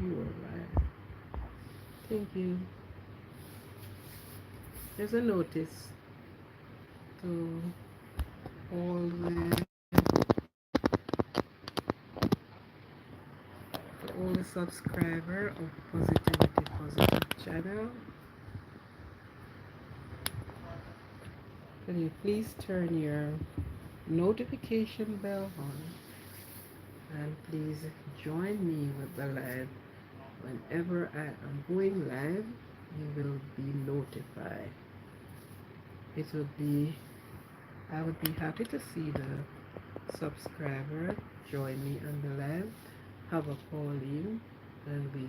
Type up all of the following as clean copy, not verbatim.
You are right. Thank you. There's a notice to all the subscriber of Positivity Positive channel. Can you please turn your notification bell on and please join me with the live. Whenever I am going live, you will be notified. It would be I would be happy to see the subscriber join me on the live, have a call in, and we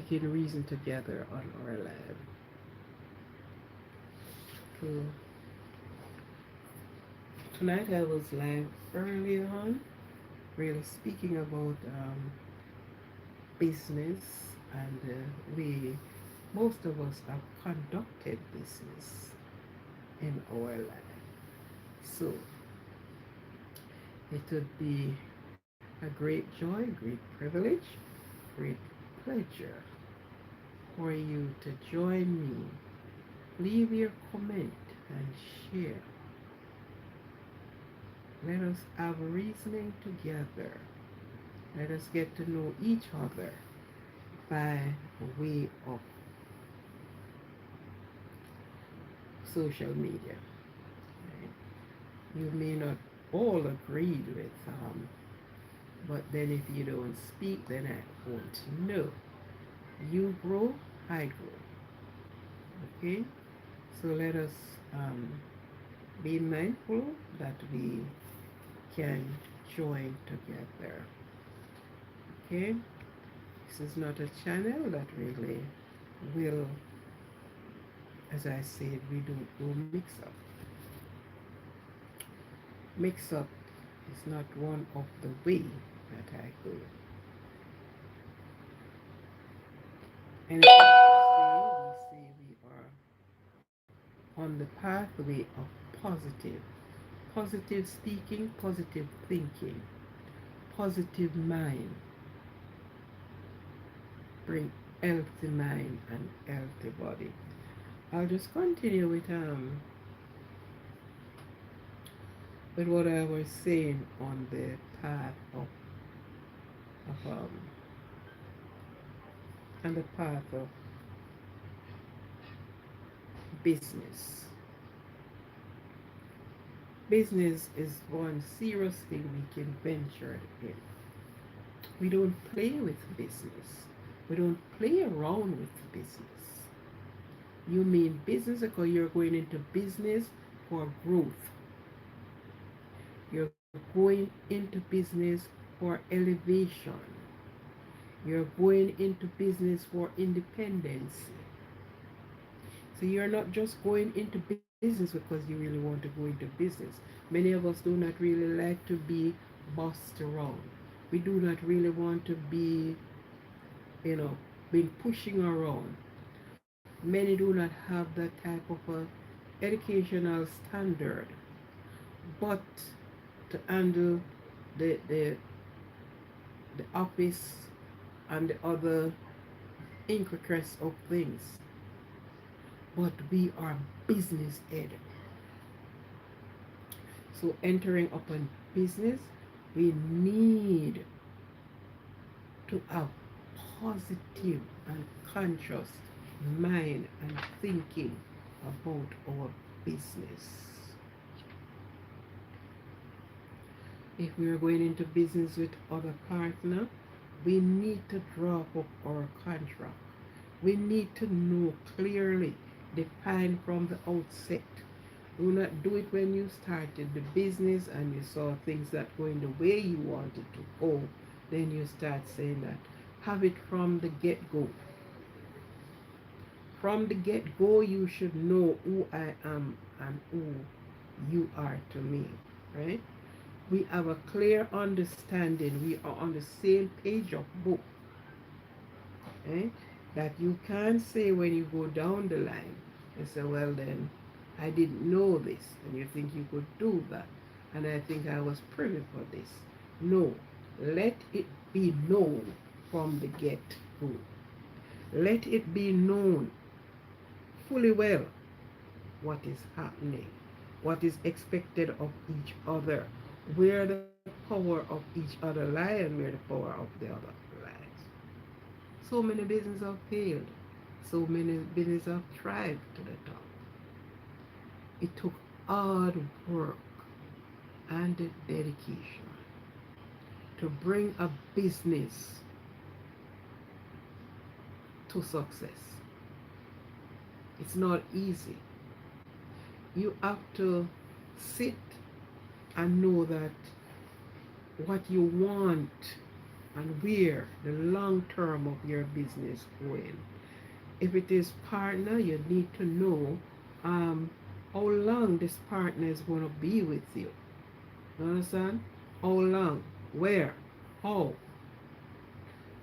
can reason together on our live. So tonight I was live early on, really speaking about business and we most of us have conducted business in our life. So it would be a great joy, great privilege, great pleasure for you to join me. Leave your comment and share. Let us have reasoning together. Let us get to know each other by way of social media. Right? You may not all agree with, but then if you don't speak, then I won't know. You grow, I grow. Okay? So let us be mindful that we can join together. Okay? This is not a channel that really will, as I said, we don't go mix up. Mix up is not one of the way that I go. And we say we are on the pathway of positive speaking, positive thinking, positive mind. Bring healthy mind and healthy body. I'll just continue with what I was saying on the path of on the path of business. Business is one serious thing we can venture in. We don't play with business. We don't play around with business. You mean business because you're going into business for growth. You're going into business for elevation. You're going into business for independence. So you're not just going into business because you really want to go into business. Many of us do not really like to be bossed around. We do not really want to be, being pushing around. Many do not have that type of a educational standard. But to handle the the the office and the other intricacies of things. But we are business ed. So entering upon business, we need to have positive and conscious mind and thinking about our business. If we are going into business with other partner, we need to draw up our contract. We need to know clearly, define from the outset. Do not do it when you started the business and you saw things that going the way you wanted to go. Then you start saying that. Have it from the get-go. From the get-go, you should know who I am and who you are to me, right? We have a clear understanding. We are on the same page of book, right? That you can't say when you go down the line and say, well, then I didn't know this, and you think you could do that, and I think I was privy for this. No, Let it be known from the get-go. Let it be known fully well what is happening, what is expected of each other, where the power of each other lie and where the power of the other lies. So many businesses have failed. So many businesses have thrived to the top. It took hard work and dedication to bring a business to success. It's not easy. You have to sit and know that what you want and where the long term of your business going. If it is partner, you need to know how long this partner is going to be with you. You understand? How long? Where? How?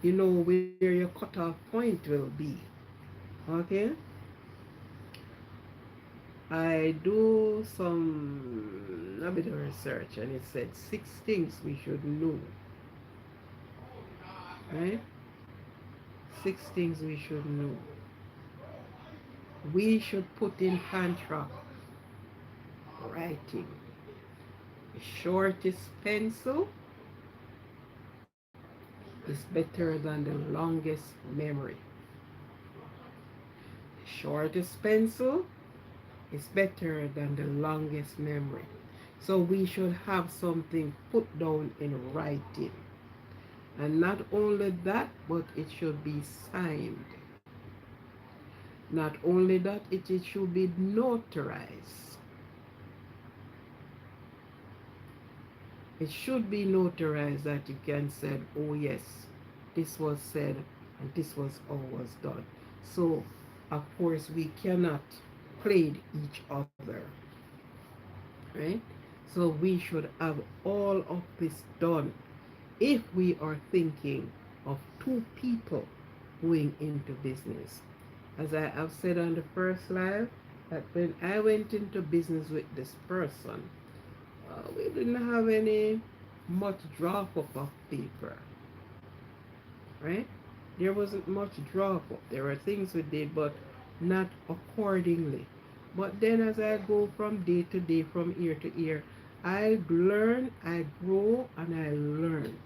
You know where your cutoff point will be. Okay? I do some a bit of research and it said 6 things we should know. Right? 6 things we should know. We should put in contract writing. The shortest pencil is better than the longest memory. The shortest pencil is better than the longest memory. So we should have something put down in writing. And not only that, but it should be signed. Not only that, it should be notarized. It should be notarized that you can say, oh yes, this was said and this was all was done. So, of course, we cannot play each other, right? So we should have all of this done if we are thinking of two people going into business. As I have said on the first live, that when I went into business with this person, we didn't have any much drop up of paper, right? There wasn't much drop up. There were things we did, but not accordingly. But then as I go from day to day, from year to year, I learn, I grow, and I learn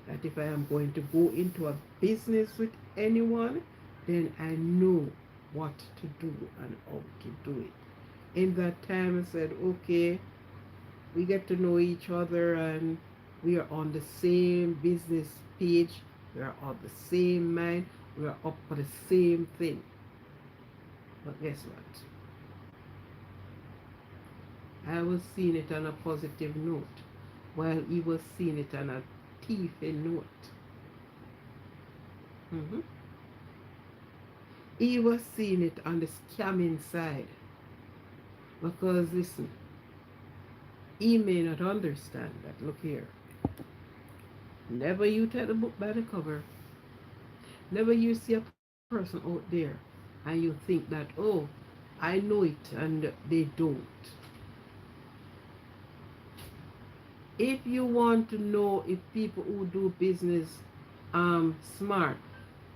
that if I am going to go into a business with anyone, then I know what to do and how to do it. In that time, I said, okay, we get to know each other and we are on the same business page, we are of the same mind, we are up for the same thing. But guess what? I was seeing it on a positive note while he was seeing it on a teethy note. Mm-hmm. He was seeing it on the scamming side. Because listen, he may not understand that. Look here. Never you take the book by the cover. Never you see a person out there and you think that, oh, I know it and they don't. If you want to know if people who do business smart,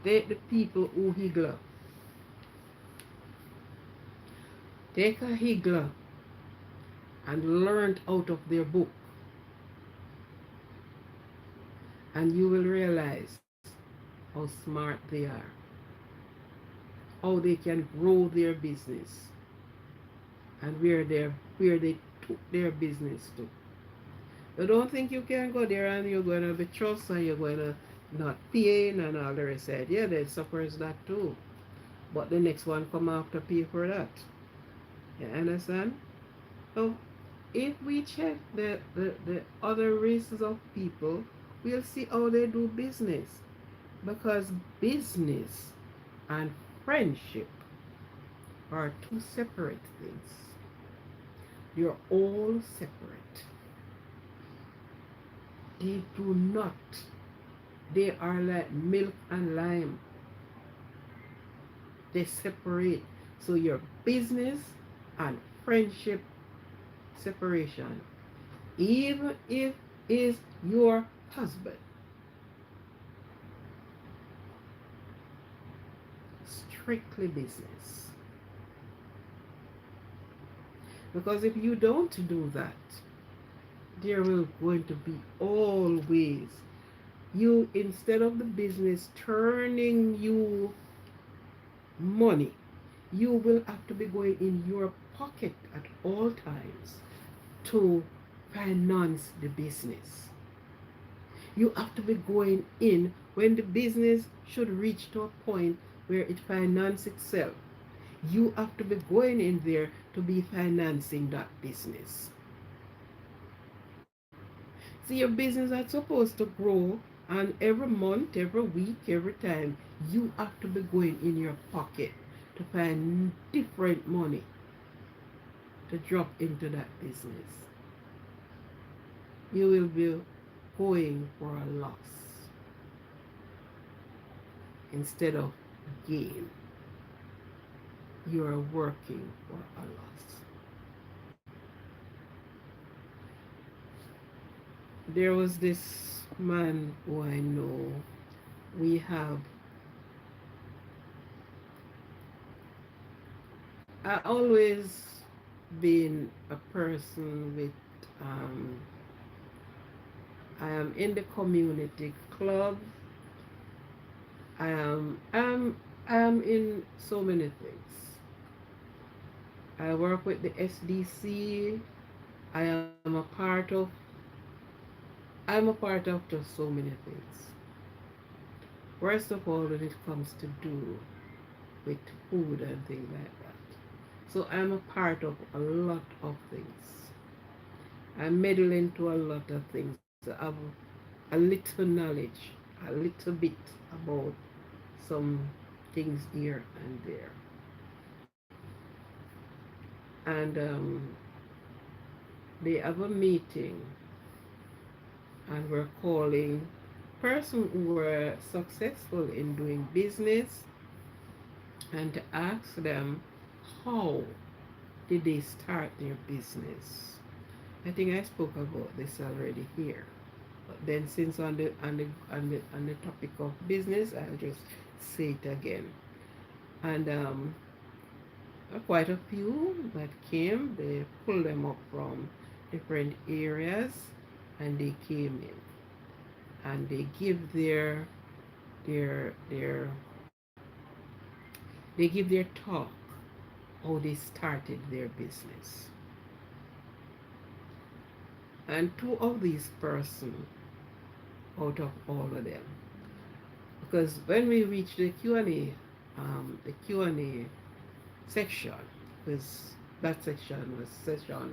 take the people who higgler. Take a higgler and learn out of their book. And you will realize how smart they are, how they can grow their business, and where they took their business to. You don't think you can go there and you're going to be trust and you're going to not pay and all the rest. Yeah, they suffers that too. But the next one come after pay for that. You understand? So if we check the other races of people, we'll see how they do business. Because business and friendship are two separate things. You're all separate. They do not. They are like milk and lime. They separate. So your business and friendship separation, even if is your husband, strictly business. Because if you don't do that, there will going to be always you, instead of the business turning you money, you will have to be going in your pocket at all times to finance the business. You have to be going in when the business should reach to a point where it finances itself. You have to be going in there to be financing that business. See, your business is supposed to grow, and every month, every week, every time, you have to be going in your pocket to find different money to drop into that business. You will be going for a loss instead of gain. You are working for a loss. There was this man who I know. We have, I always been a person with, um, I am in the community club. I am in so many things. I work with the SDC. I am a part of just so many things. First of all, when it comes to do with food and things like that. So I'm a part of a lot of things. I meddle into a lot of things. I have a little knowledge, a little bit about some things here and there. And they have a meeting, and we're calling persons who were successful in doing business and to ask them how did they start their business. I think I spoke about this already here. But then since on the topic of business, I'll just say it again. And quite a few that came, they pulled them up from different areas, and they came in and they give their they give their talk how they started their business. And two of these persons out of all of them, because when we reach the Q&A section, because that session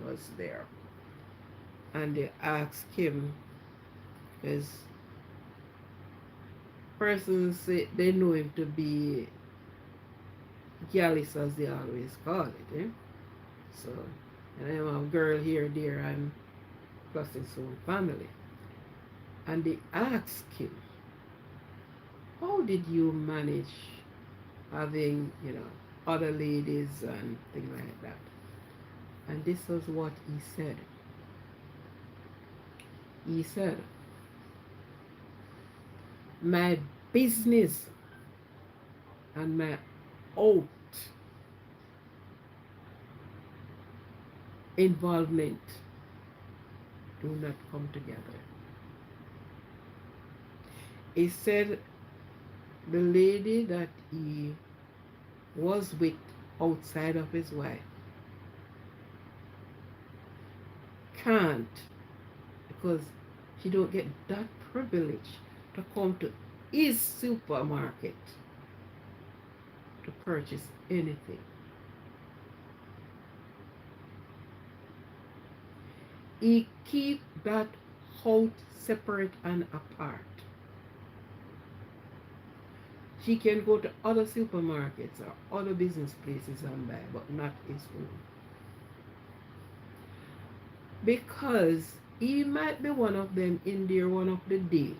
was there, and they asked him, because persons say they know him to be Gallus, as they always call it, eh? So, and I'm a girl here, there, I'm plus his own family. And they asked him, how did you manage having, other ladies and things like that? And this was what he said. He said, my business and my out involvement do not come together. He said the lady that he was with outside of his wife can't, because she don't get that privilege to come to his supermarket to purchase anything. He keep that out separate and apart. She can go to other supermarkets or other business places and buy, but not his own. Because he might be one of them in there one of the day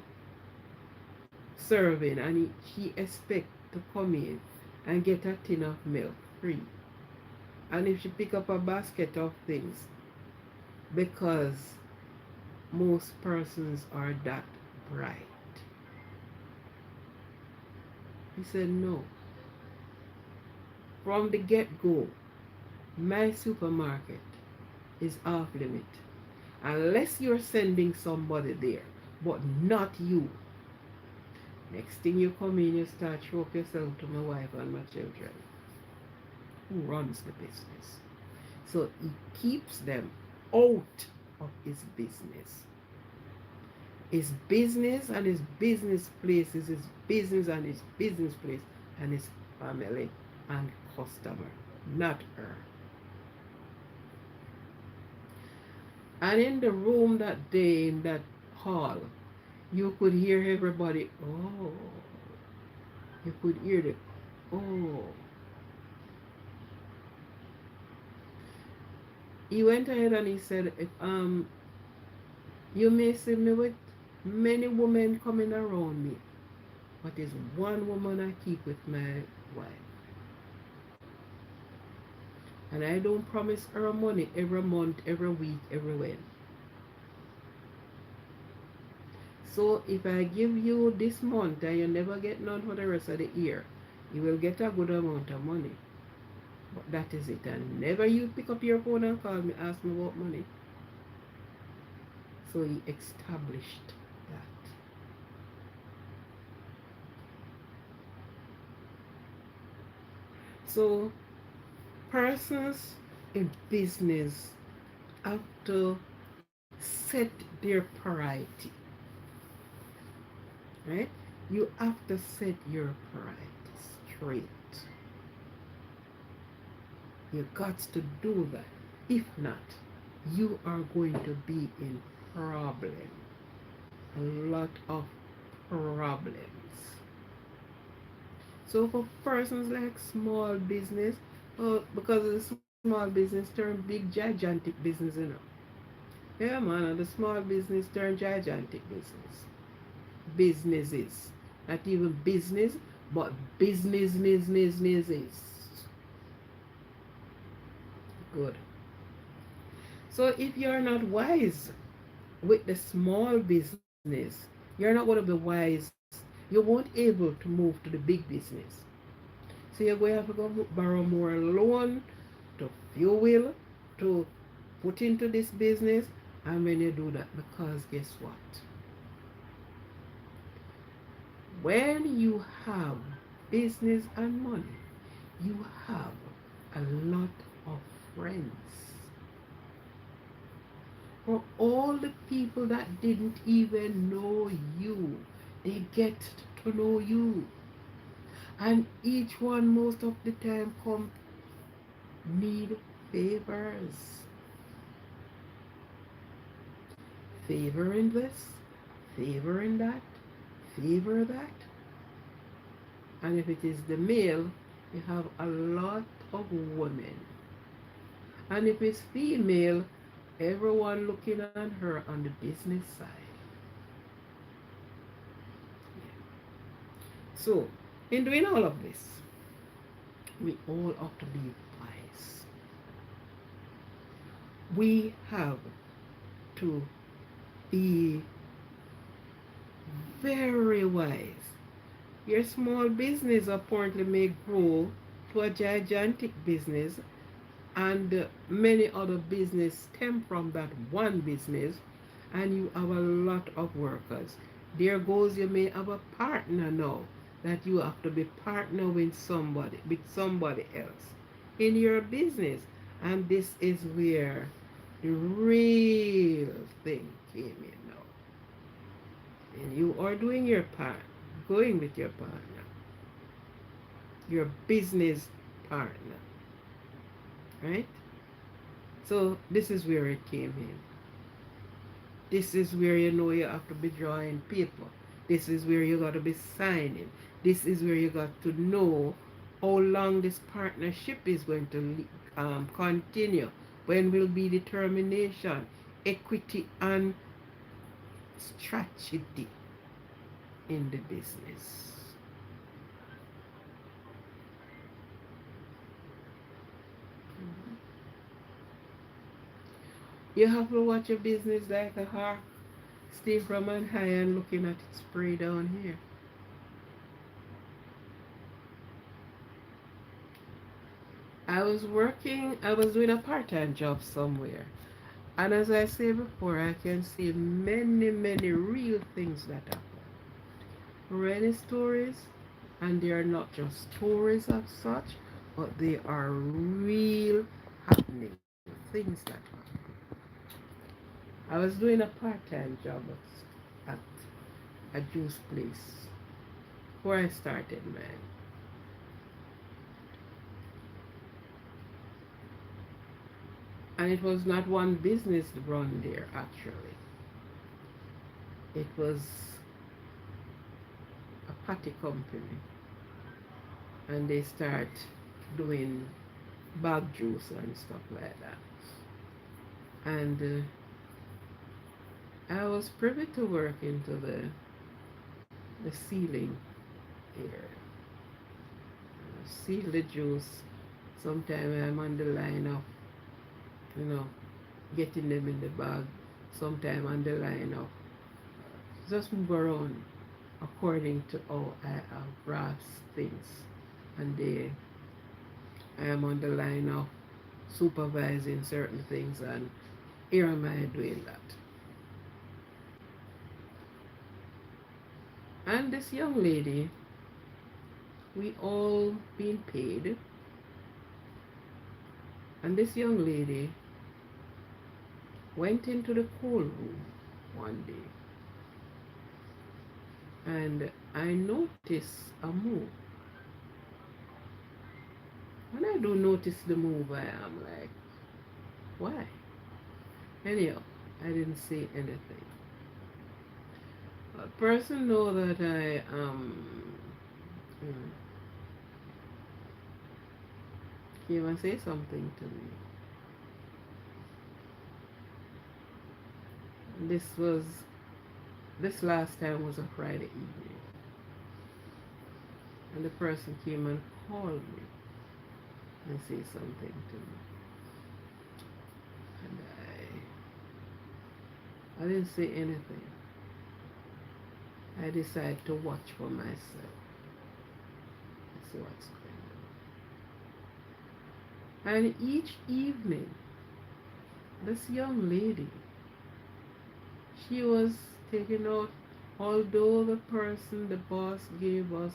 serving, and she expect to come in and get a tin of milk free. And if she pick up a basket of things, because most persons are that bright. He said no. From the get-go, my supermarket is off limit. Unless you're sending somebody there, but not you. Next thing you come in, you start show up yourself to my wife and my children. Who runs the business? So he keeps them out of his business. His business and his business place is his business and his business place and his family and customer, not her. And in the room that day, in that hall, you could hear everybody, oh, you could hear the, oh. He went ahead and he said, you may see me with many women coming around me, but there's one woman I keep with my wife. And I don't promise her money every month, every week, every when. So if I give you this month and you never get none for the rest of the year, you will get a good amount of money. But that is it. And never you pick up your phone and call me, ask me about money. So he established that. So persons in business have to set their priority. Right? You have to set your priority straight. You got to do that. If not, you are going to be in problem. A lot of problems. So for persons like small business, because of the small business turn big gigantic business, Yeah man, and the small business turn gigantic business. Businesses. Not even business, but business. Good. So if you're not wise with the small business, you're not going to be wise. You won't able to move to the big business. So you're going to have to go borrow more loan to fuel, to put into this business. And when you do that, because guess what? When you have business and money, you have a lot of friends. For all the people that didn't even know you, they get to know you. And each one most of the time come need favors. Favor in this, favor in that, favor that. And if it is the male, you have a lot of women. And if it's female, everyone looking at her on the business side. So, in doing all of this, we all have to be wise. We have to be very wise. Your small business apparently may grow to a gigantic business, and many other business stem from that one business, and you have a lot of workers. There goes, you may have a partner now that you have to be partner with somebody else in your business. And this is where the real thing came in now. And you are doing your part, going with your partner, your business partner, right? So this is where it came in. This is where you know you have to be drawing paper. This is where you got to be signing. This is where you got to know how long this partnership is going to continue. When will be determination, equity, and strategy in the business. You have to watch your business like a hawk, stay from on high and looking at it spray down here. I was doing a part-time job somewhere. And as I say before, I can see many, many real things that happen. Many stories, and they are not just stories as such, but they are real happening things that happen. I was doing a part-time job at a juice place where I started, man. And it was not one business run there, actually. It was a patty company, and they start doing bag juice and stuff like that. And I was privy to work into the sealing area. Seal the juice. Sometimes I'm on the line of, you know, getting them in the bag. Sometimes on the line of just move around according to how I have grasped things. And I am on the line of supervising certain things, and here am I doing that. And this young lady, we all been paid, and this young lady went into the cool room one day, and I noticed a move. When I do notice the move, I am like, why? Anyhow, I didn't say anything. A person know that I came and say something to me. This was this last time was a Friday evening, and the person came and called me and say something to me, and I didn't say anything. I decided to watch for myself and see what's going on. And each evening, this young lady, she was taking out, although the person, the boss, gave us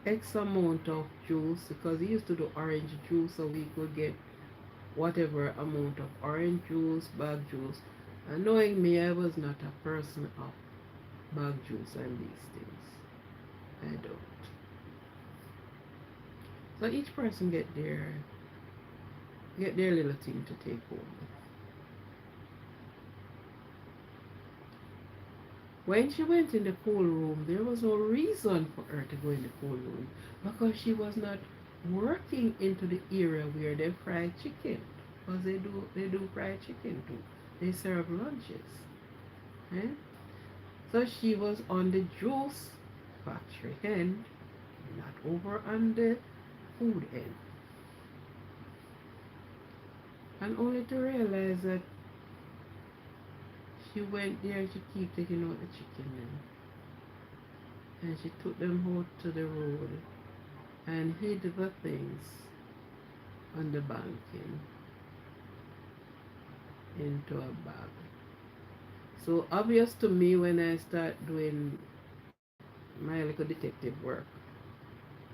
X amount of juice because he used to do orange juice, so we could get whatever amount of orange juice, bag juice. And knowing me, I was not a person of bag juice and these things. I don't. So each person get their little thing to take home. When she went in the cool room, there was no reason for her to go in the cool room because she was not working into the area where they fry chicken. Because they do fried chicken too. They serve lunches. Eh? So she was on the juice factory end, not over on the food end. And only to realize that she went there to keep taking out the chicken and she took them out to the road and hid the things on the banking into a bag. So obvious to me when I start doing my little detective work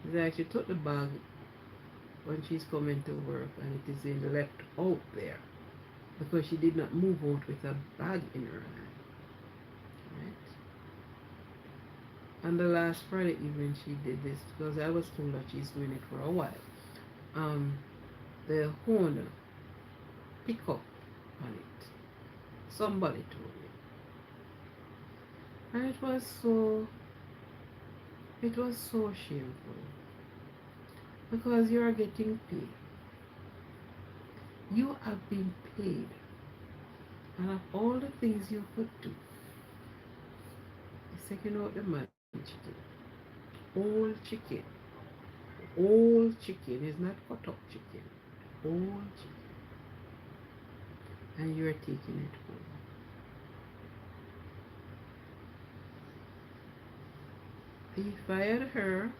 is that she took the bag when she's coming to work and it is in left out there because she did not move out with a bag in her hand. Right? And the last Friday evening she did this because I was told that she's doing it for a while. Um, the owner pick up on it. Somebody told me. And it was so shameful because you are getting paid. You have been paid. And of all the things you could do, is taking out the man chicken. All chicken. All chicken is not cut up chicken. All chicken. And you're taking it home. He fired her.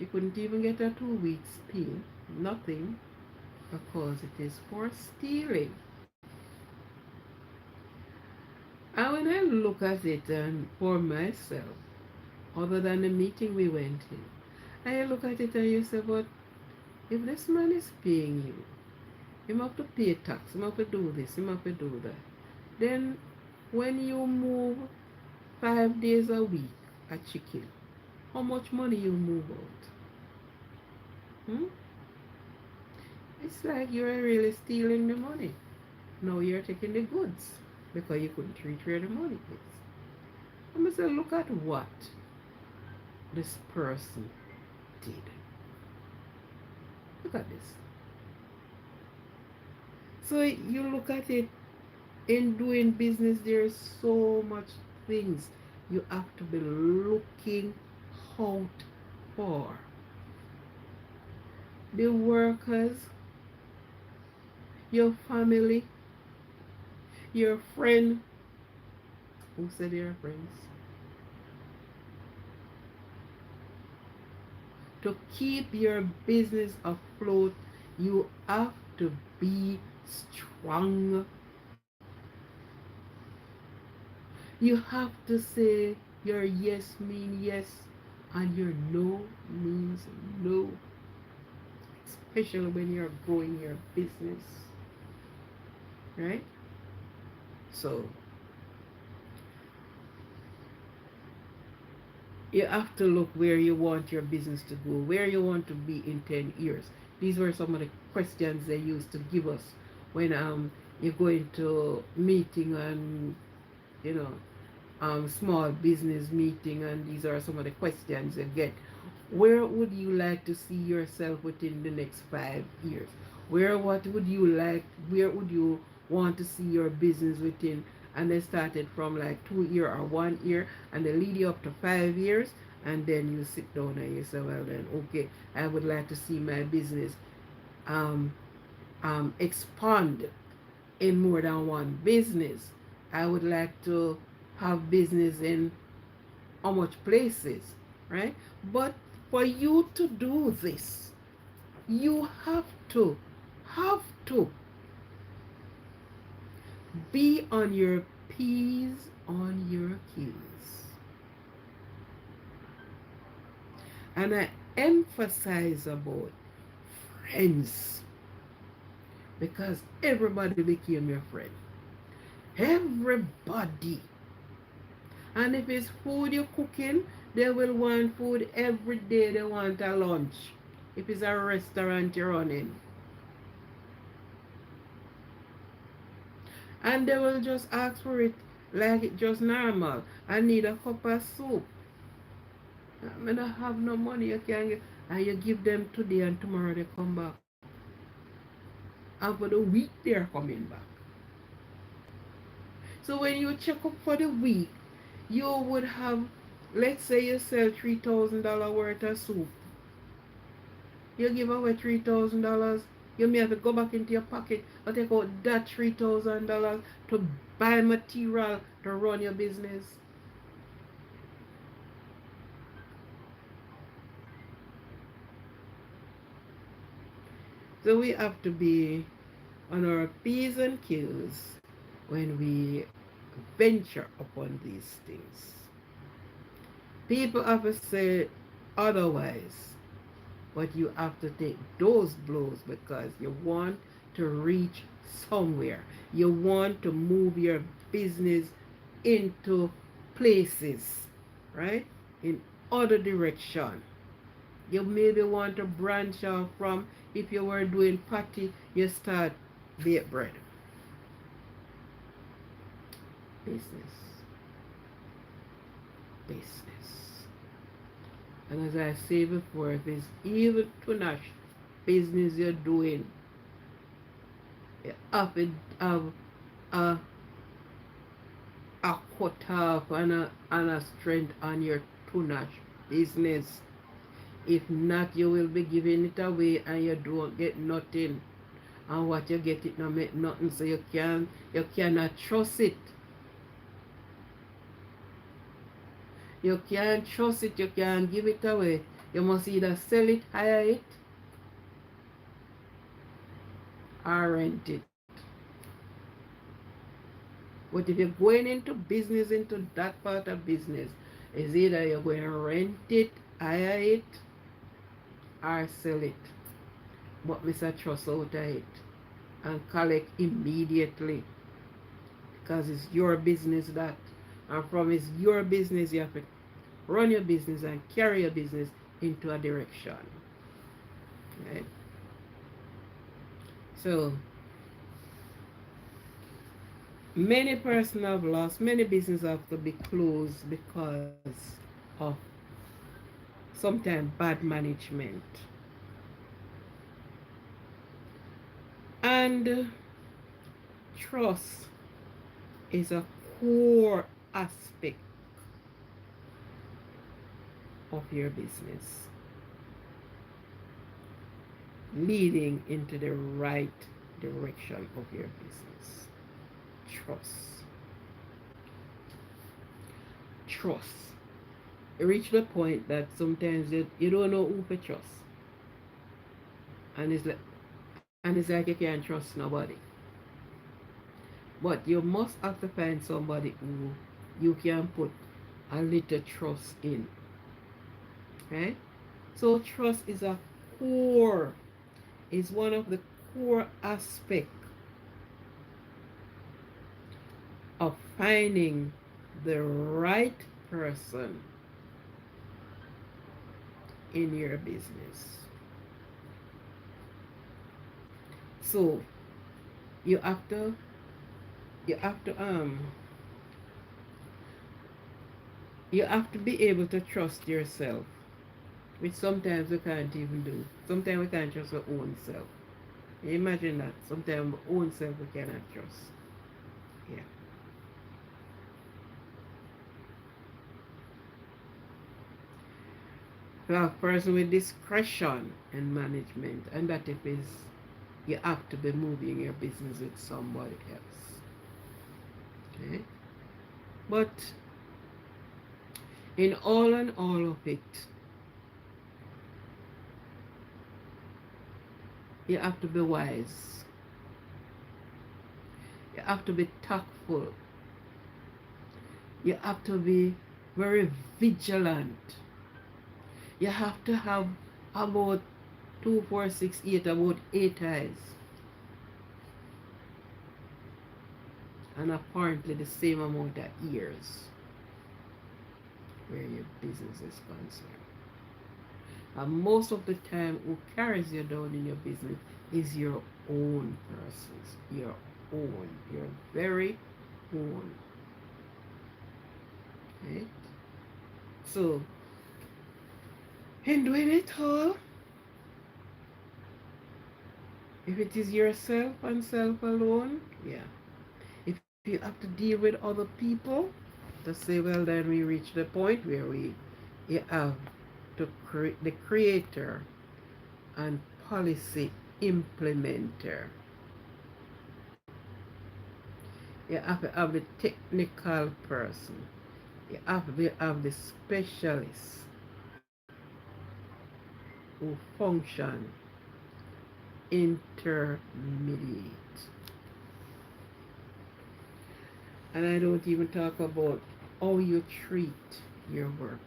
She couldn't even get a 2 weeks pay. Nothing, because it is for stealing. And when I look at it and for myself, other than the meeting we went in, I look at it and you say, but if this man is paying you, him have to pay tax, him have to do this, him have to do that. Then when you move 5 days a week a chicken, how much money you move out? Hmm? It's like you're really stealing the money. Now you're taking the goods because you couldn't reach where the money is. I'm going to say, look at what this person did. Look at this. So you look at it, in doing business, there's so much things you have to be looking out for. The workers, your family, your friend. Who said they're friends? To keep your business afloat, you have to be strong. You have to say your yes means yes and your no means no, especially when you're growing your business, right? So you have to look where you want your business to go, where you want to be in 10 years. These were some of the questions they used to give us when you go into meeting and you know small business meeting, and these are some of the questions you get. Where would you like to see yourself within the next 5 years? Where would you want to see your business within? And they started from like 2 year or 1 year, and they lead you up to 5 years, and then you sit down and you say, well then, okay, I would like to see my business um, expand in more than one business. I would like to have business in how much places, right? But for you to do this, you have to be on your P's, on your Q's. And I emphasize about friends because everybody became your friend. Everybody. And if it's food you're cooking, they will want food every day. They want a lunch. If it's a restaurant you're running. And they will just ask for it like it's just normal. I need a cup of soup. I don't have no money you can get. And you give them today and tomorrow they come back. And for the week they're coming back. So when you check up for the week, you would have, let's say you sell $3,000 worth of soup. You give away $3,000, you may have to go back into your pocket and take out that $3,000 to buy material to run your business. So we have to be on our P's and Q's when we venture upon these things. People have to say otherwise, but you have to take those blows because you want to reach somewhere. You want to move your business into places, right? In other direction. You maybe want to branch off from, if you were doing patty, you start baked bread. Business. Business. And as I say before, if it's even too much business you're doing, you have to have a, a cut off and a strength on your too business. If not, you will be giving it away and you don't get nothing. And what you get, it not make nothing, so you cannot trust it. You can't trust it, you can't give it away. You must either sell it, hire it, or rent it. But if you're going into business, into that part of business, is either you're going to rent it, hire it, or sell it. But Mr. Trust out of it and collect immediately, because it's your business that. And from it's your business, you have to run your business and carry your business into a direction. Right? So many persons have lost, many businesses have to be closed because of sometimes bad management. And trust is a core aspect of your business, leading into the right direction of your business. Trust. Trust. You reach the point that sometimes you don't know who to trust. And it's like you can't trust nobody. But you must have to find somebody who you can put a little trust in. Right? So trust is a core, is one of the core aspects of finding the right person in your business. So you have to you have to you have to be able to trust yourself, which sometimes we can't even do. Sometimes we can't trust our own self. Imagine that. Sometimes our own self we cannot trust. Yeah. So a person with discretion and management, and that if is you have to be moving your business with somebody else. Okay? But in all and all of it, you have to be wise. You have to be tactful. You have to be very vigilant. You have to have about 2, 4, 6, 8, about 8 eyes. And apparently the same amount of ears where your business is concerned. And most of the time, who carries you down in your business is your own persons. Your own. Your very own. Okay? So, in doing it all, if it is yourself and self alone, yeah. If you have to deal with other people, to say, well, then we reach the point where you have to create the creator and policy implementer. You have to have the technical person. You have to have the specialist who function intermediate. And I don't even talk about how you treat your worker.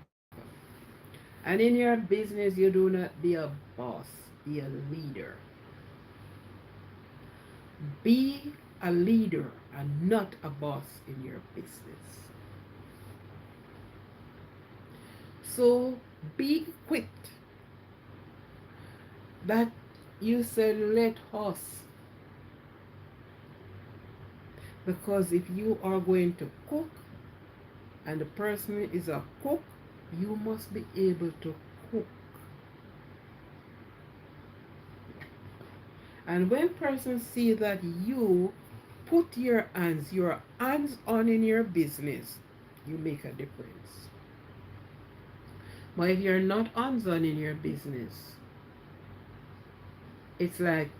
And in your business, you do not be a boss, be a leader. Be a leader and not a boss in your business. So be equipped that you say, let us. Because if you are going to cook and the person is a cook, you must be able to cook. And when persons see that you put your hands on in your business, you make a difference. But if you're not hands on in your business, it's like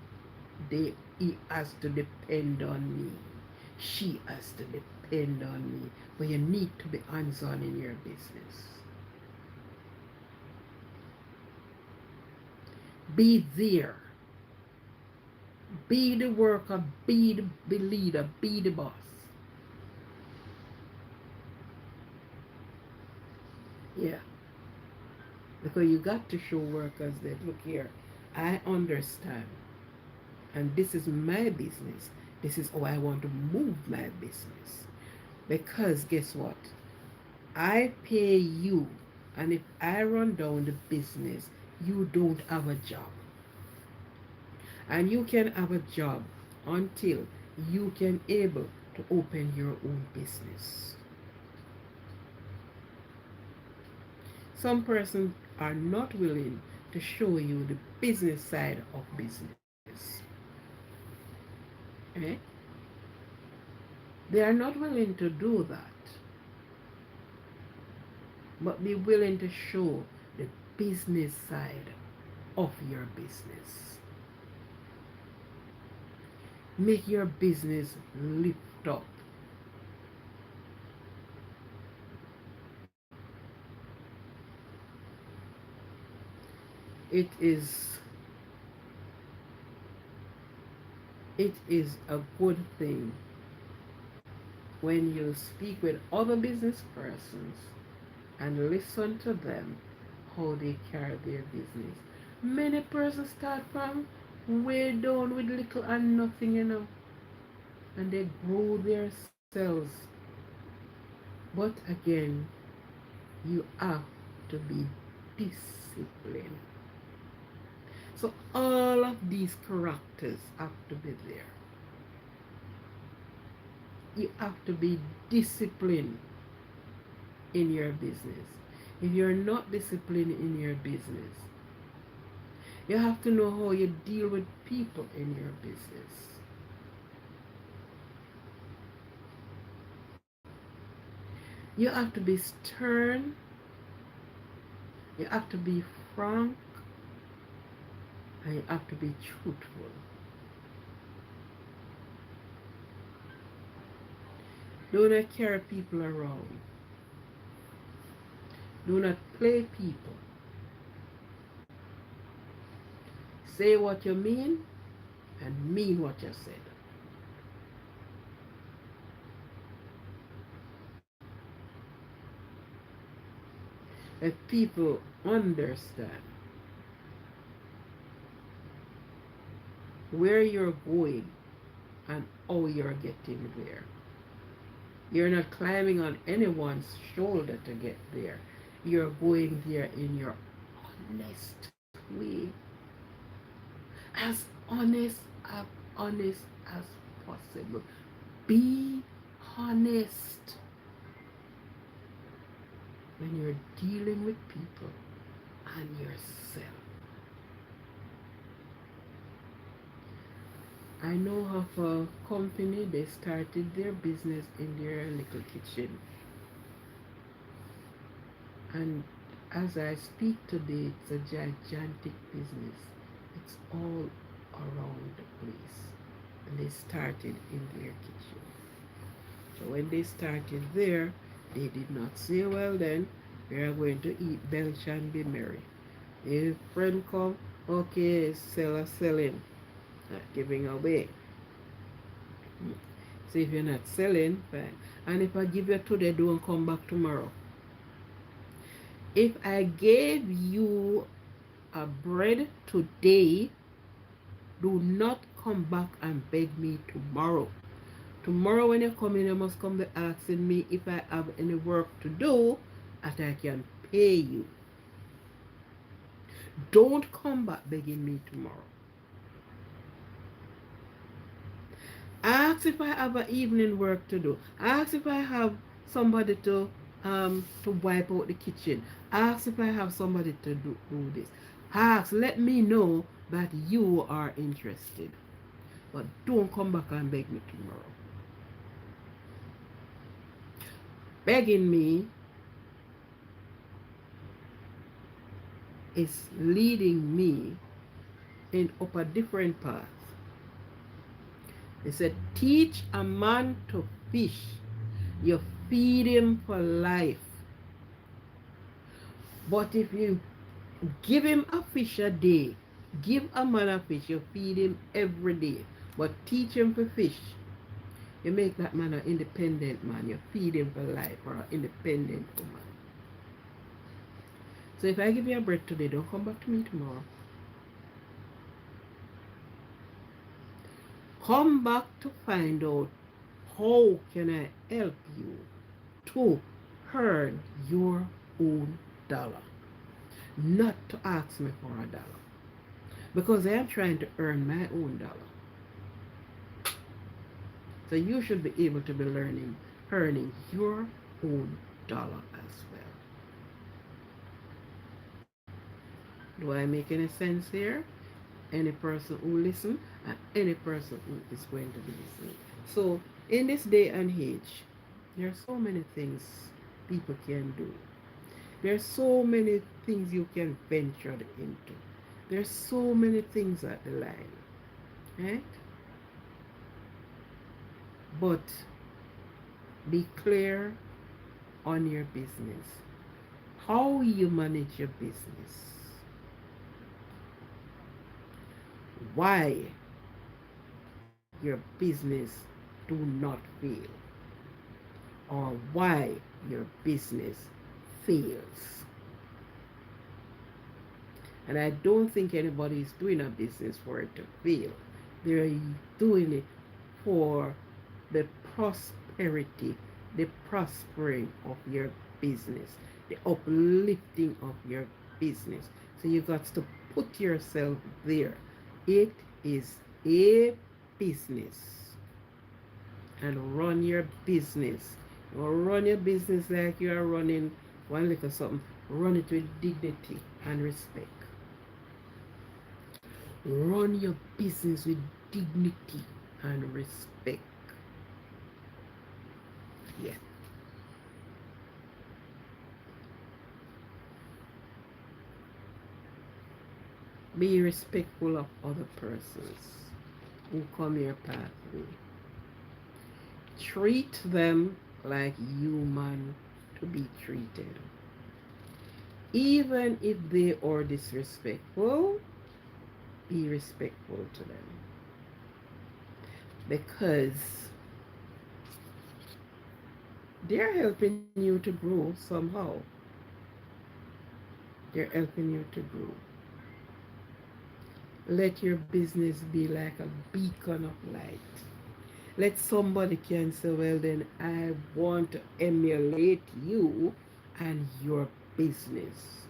he has to depend on me. She has to depend on me. But you need to be hands on in your business. Be there. Be the worker. Be the leader. Be the boss. Yeah. Because you got to show workers that, look here, I understand. And this is my business. This is how I want to move my business. Because guess what? I pay you. And if I run down the business, you don't have a job. And you can have a job until you can able to open your own business. Some persons are not willing to show you the business side of business. Eh? They are not willing to do that, but be willing to show the business side of your business. Make your business lift up. It is it is a good thing when you speak with other business persons and listen to them how they carry their business. Many persons start from way down with little and nothing, and they grow themselves. But again, you have to be disciplined. So all of these characters have to be there. You have to be disciplined in your business. If you're not disciplined in your business, you have to know how you deal with people in your business. You have to be stern. You have to be frank. And you have to be truthful. Do not carry people around. Do not play people. Say what you mean and mean what you said. Let people understand where you're going and how you're getting there. You're not climbing on anyone's shoulder to get there. You're going there in your honest way. As honest as honest as possible. Be honest when you're dealing with people and yourself. I know of a company, they started their business in their little kitchen. And as I speak today, it's a gigantic business. It's all around the place. And they started in their kitchen. So when they started there, they did not say, well then, we are going to eat, belch and be merry. If friend come, okay, seller selling, not giving away. So if you're not selling, fine. And if I give you today, don't come back tomorrow. If I gave you a bread today, do not come back and beg me tomorrow. Tomorrow when you come in, you must come be asking me if I have any work to do that I can pay you. Don't come back begging me tomorrow. Ask if I have an evening work to do. Ask if I have somebody to wipe out the kitchen. Ask if I have somebody to do this. Ask, let me know that you are interested. But don't come back and beg me tomorrow. Begging me is leading me in up a different path. They said, teach a man to fish. You feed him for life. But if you give him a fish a day, Give a man a fish, you feed him every day. But teach him to fish. You make that man an independent man. You feed him for life or an independent woman. So if I give you a bread today, don't come back to me tomorrow. Come back to find out how can I help you to earn your own dollar. Not to ask me for a dollar. Because I am trying to earn my own dollar. So you should be able to be earning your own dollar as well. Do I make any sense here? Any person who listen and any person who is going to be listening. So in this day and age, there are so many things people can do. There are so many things you can venture into. There are so many things at the line. Right? But be clear on your business. How you manage your business. Why your business do not fail. Or why your business fails. And I don't think anybody is doing a business for it to fail. They're doing it for the prosperity, the prospering of your business, the uplifting of your business. So you got to put yourself there. It is a business. And run your business. Or run your business like you are running one little something. Run it with dignity and respect. Run your business with dignity and respect. Yeah. Be respectful of other persons who come your pathway. Treat them like human to be treated. Even if they are disrespectful, be respectful to them. Because they're helping you to grow somehow. They're helping you to grow. Let your business be like a beacon of light. Let somebody can say, well then I want to emulate you and your business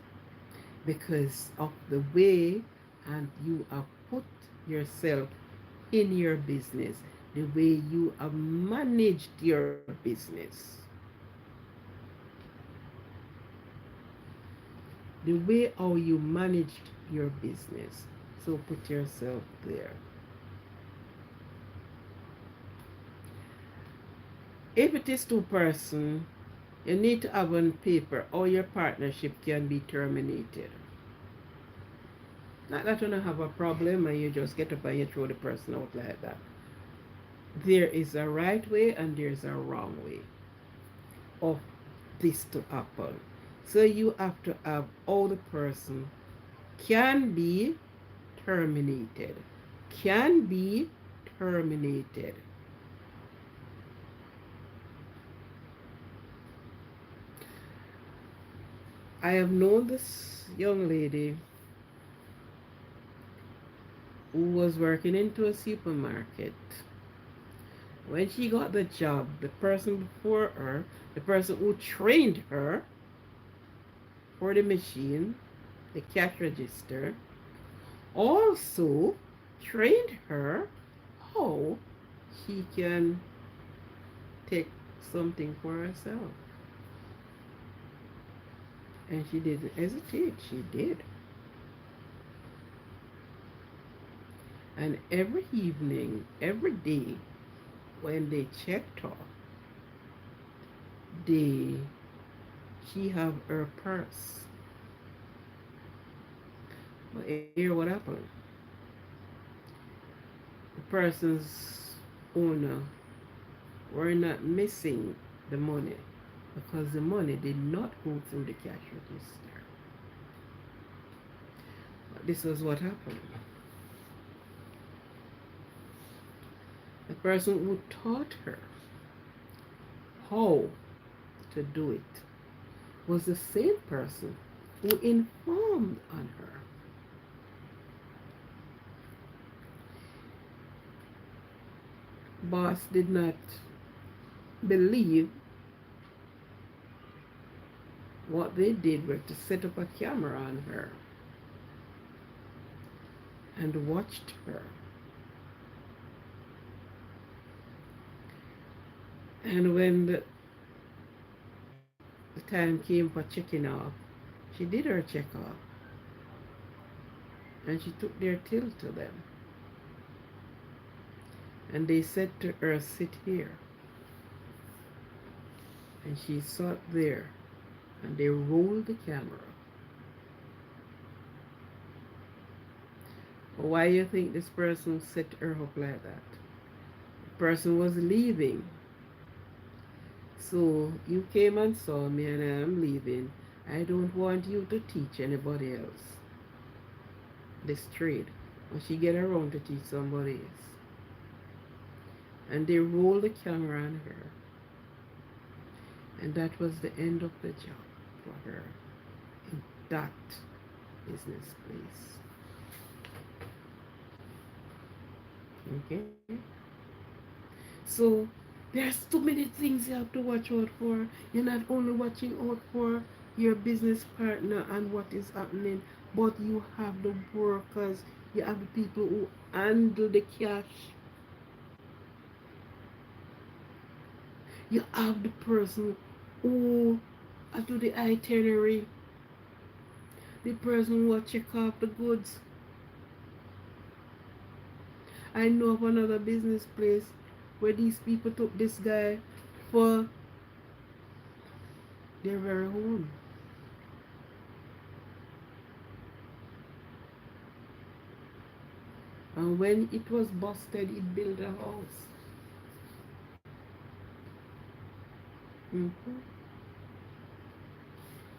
because of the way and you have put yourself in your business, the way you have managed your business, the way how you managed your business. So put yourself there. If it is two-person, you need to have on paper how your partnership can be terminated. Not that you don't have a problem and you just get up and you throw the person out like that. There is a right way and there's a wrong way of this to happen. So you have to have how the person can be terminated. Can be terminated. I have known this young lady who was working into a supermarket. When she got the job, the person before her, the person who trained her for the machine, the cash register, also trained her how she can take something for herself. And she didn't hesitate, she did. And every evening, every day, when they checked her, they she have her purse. But here what happened? The person's owner were not missing the money because the money did not go through the cash register. this was what happened. The person who taught her how to do it was the same person who informed on her. Boss did not believe what they did was to set up a camera on her and watched her. And when the time came for checking off, she did her check off and she took their till to them. And they said to her, sit here. And she sat there and they rolled the camera. Why you think this person set her up like that? The person was leaving. So you came and saw me and I am leaving. I don't want you to teach anybody else this trade. When she get around to teach somebody else. And they rolled the camera on her. And that was the end of the job for her in that business place. Okay? So there's too many things you have to watch out for. You're not only watching out for your business partner and what is happening, but you have the workers, you have the people who handle the cash, you have the person who do the itinerary, the person who will check off the goods. I know of another business place where these people took this guy for their very own. And when it was busted, it built a house. Mm-hmm.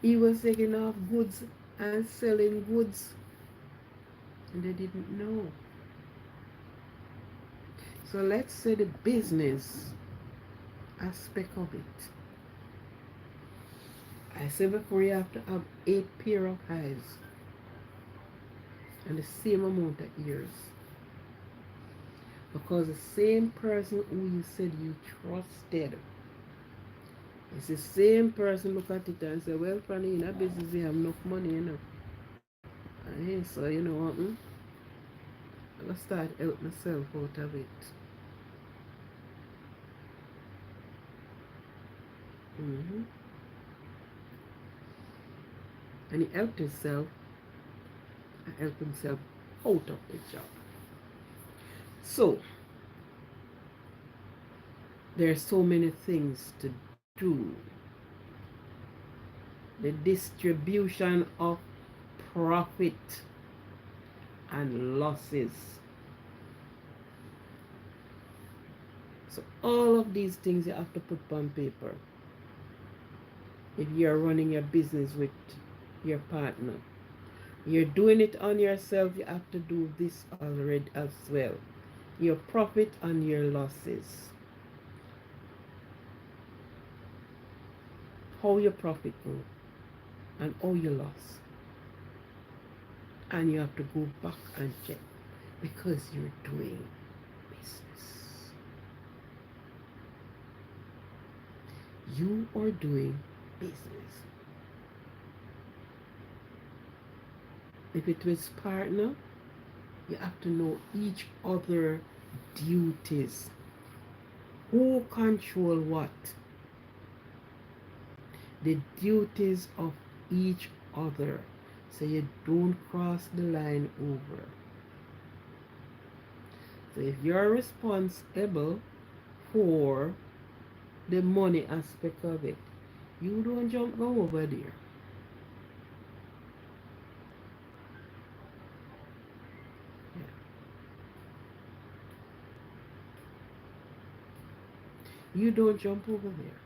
He was taking off goods and selling goods, and they didn't know. So let's say the business aspect of it. I said before, you have to have 8 pair of eyes and the same amount of ears. Because the same person who you said you trusted, it's the same person look at it and say, well, Fanny, in a business we have enough money, you know. And so you know what? I'm gonna start help myself out of it. Mm-hmm. And he helped himself and helped himself out of the job. So there's so many things to do. The distribution of profit and losses. So all of these things you have to put on paper. If you're running your business with your partner, you're doing it on yourself, you have to do this already as well. Your profit and your losses. How your profit go and how you loss. And you have to go back and check because you're doing business. You are doing business. If it was partner, you have to know each other duties. Who control what? The duties of each other, so you don't cross the line over. So if you're responsible for the money aspect of it, you don't jump go over there. Yeah. You don't jump over there.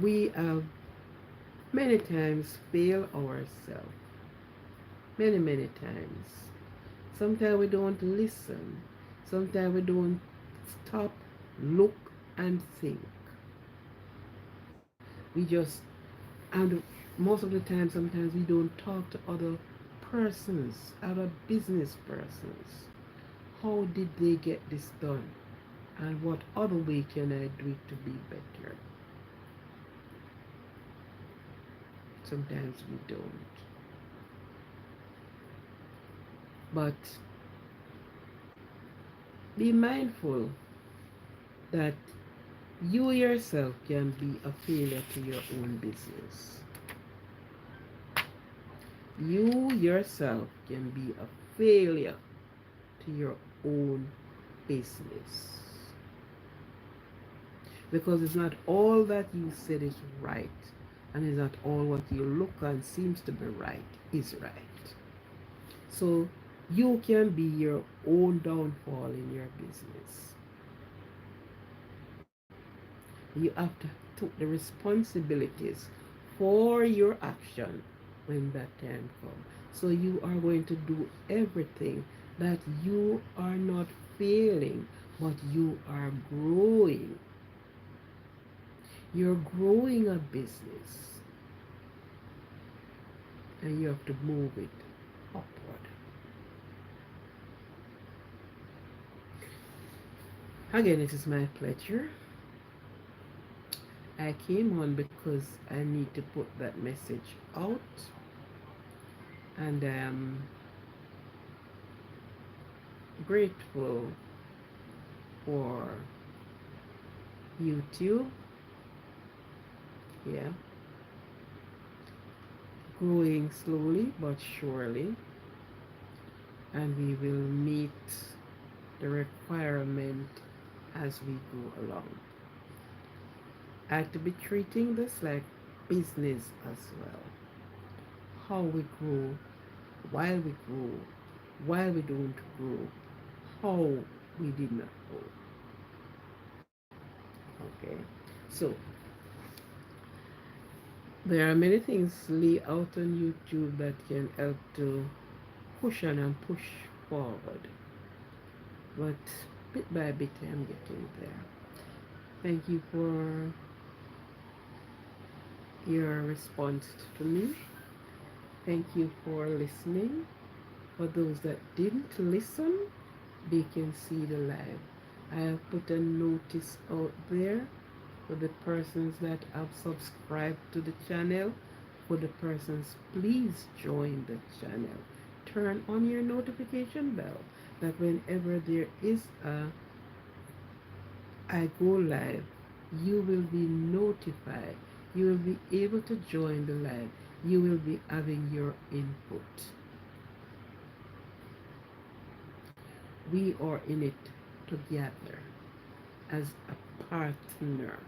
We have many times failed ourselves many, many times. Sometimes we don't listen. Sometimes we don't stop, look, and think. We just, and most of the time, sometimes we don't talk to other persons, other business persons. How did they get this done? And what other way can I do it to be better? Sometimes we don't. But be mindful that you yourself can be a failure to your own business. You yourself can be a failure to your own business. Because it's not all that you said is right, and it's not all what you look and seems to be right is right. So you can be your own downfall in your business. You have to take the responsibilities for your action when that time comes. So you are going to do everything that you are not failing, but you are growing. You're growing a business and you have to move it upward. Again, it is my pleasure. I came on because I need to put that message out, and I'm grateful for YouTube. Yeah, growing slowly but surely, and we will meet the requirement as we go along. I have to be treating this like business as well. How we grow, while while we don't grow, how we did not grow. Okay, so there are many things laid out on YouTube that can help to push on and push forward, but bit by bit I'm getting there. Thank you for your response to me. Thank you for listening. For those that didn't listen, they can see the live. I have put a notice out there for the persons that have subscribed to the channel. For the persons, please join the channel. Turn on your notification bell that whenever there is a I go live, you will be notified. You will be able to join the live. You will be having your input. We are in it together as a partner.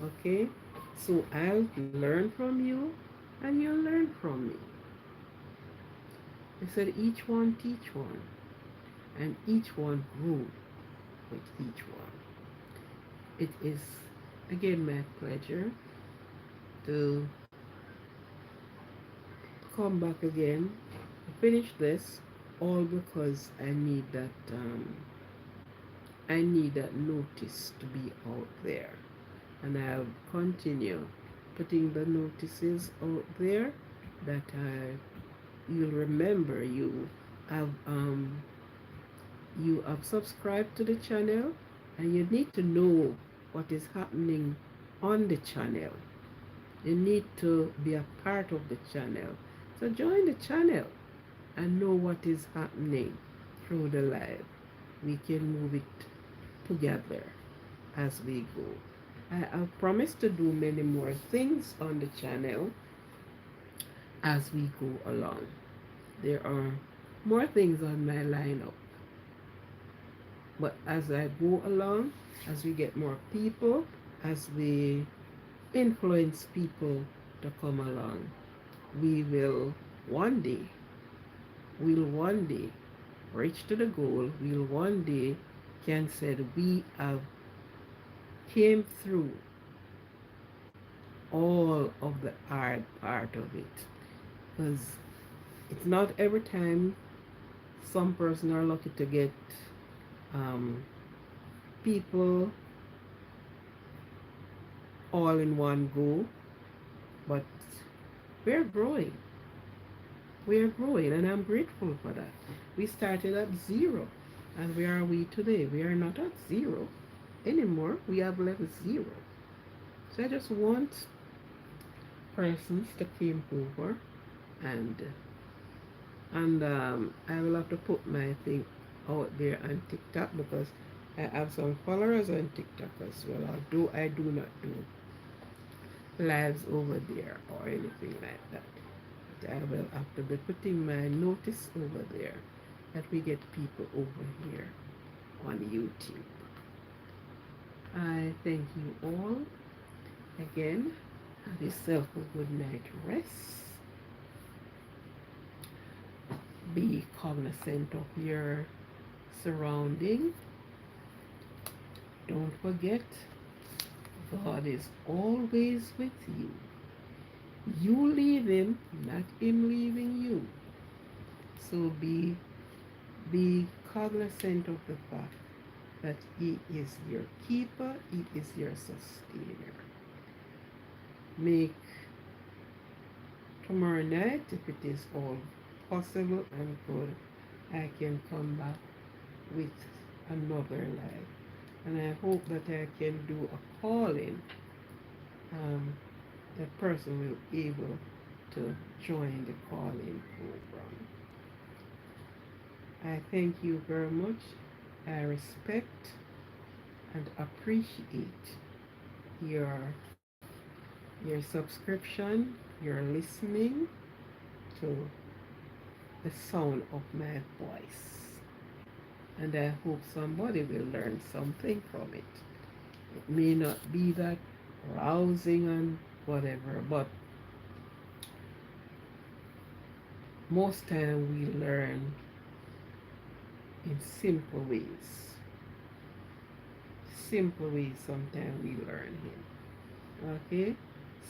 Okay? So I'll learn from you and you'll learn from me. I said each one teach one and each one grow with each one. It is again my pleasure to come back again, finish this, all because I need that notice to be out there, and I'll continue putting the notices out there that you'll remember you have subscribed to the channel and you need to know what is happening on the channel. You need to be a part of the channel. So join the channel and know what is happening through the live. We can move it together as we go. I have promised to do many more things on the channel as we go along. There are more things on my lineup. But as I go along, as we get more people, as we influence people to come along, we will one day, we'll one day reach to the goal. We'll one day can say that we have came through all of the hard part of it. Because It's not every time. Some person are lucky to get um, people all in one go, but we're growing. We're growing, and I'm grateful for that. We started at zero, and where are we today? We are not at zero anymore. We have level zero. So I just want persons to come over, and I will have to put my thing out there on TikTok because I have some followers on TikTok as well. Although I do not do lives over there or anything like that. But I will have to be putting my notice over there that we get people over here on YouTube. I thank you all again. Have yourself a good night rest. Be cognizant of your surrounding. Don't forget, God is always with you. You leave him, not him leaving you. So be cognizant of the fact that he is your keeper, he is your sustainer. Make tomorrow night, if it is all possible and good, I can come back with another live. And I hope that I can do a call-in. The person will be able to join the call-in program. I thank you very much. I respect and appreciate your your subscription, your listening to the sound of my voice. And I hope somebody will learn something from it. It may not be that rousing and whatever, but most time we learn in simple ways. Simple ways sometimes we learn him. Okay?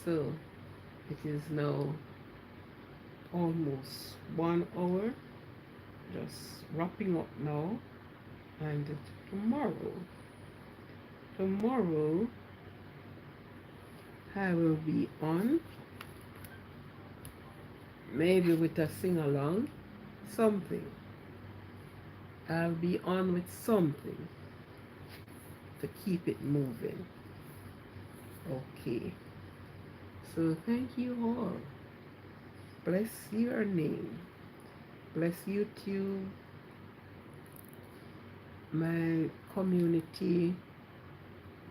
So it is now almost 1 hour. Just wrapping up now. And tomorrow I will be on maybe with a sing along something. I'll be on with something to keep it moving. Okay. So thank you all. Bless your name. Bless you too, my community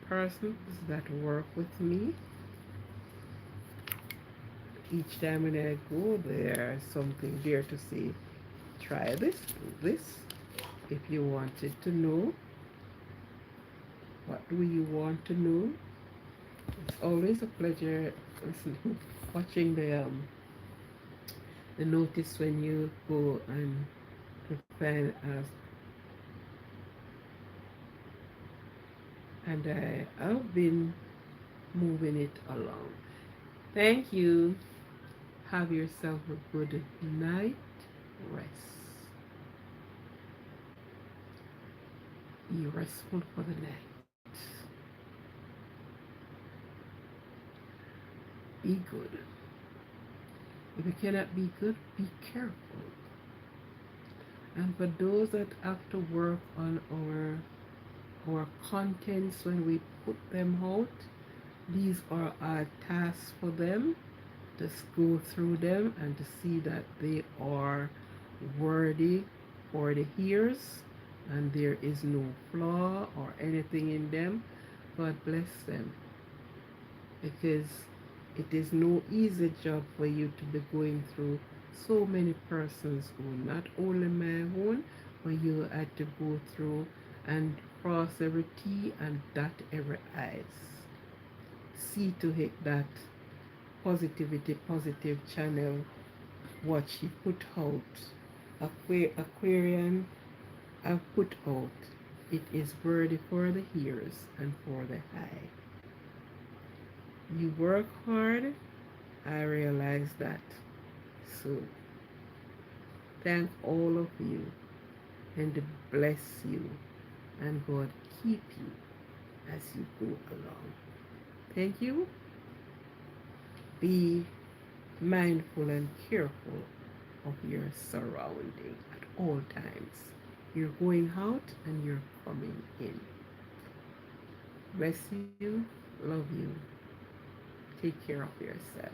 persons that work with me. Each time when I go there's something there to say, try this, do this. If you wanted to know, what do you want to know? It's always a pleasure listening, watching the notice when you go and find us. And I've been moving it along. Thank you. Have yourself a good night rest. Be restful for the night. Be good. If you cannot be good, be careful. And for those that have to work on our contents when we put them out, these are our tasks for them. Just go through them and to see that they are worthy for the hearers and there is no flaw or anything in them. God bless them, because it is no easy job for you to be going through so many persons who not only my own, but you had to go through and cross every T and dot every I's. See to it that positivity, positive channel, what she put out, Aquarian have put out, it is worthy for the ears and for the eye. You work hard, I realize that. So thank all of you and bless you, and God keep you as you go along. Thank you. Be mindful and careful of your surrounding at all times. You're going out and you're coming in. Bless you, love you, take care of yourself.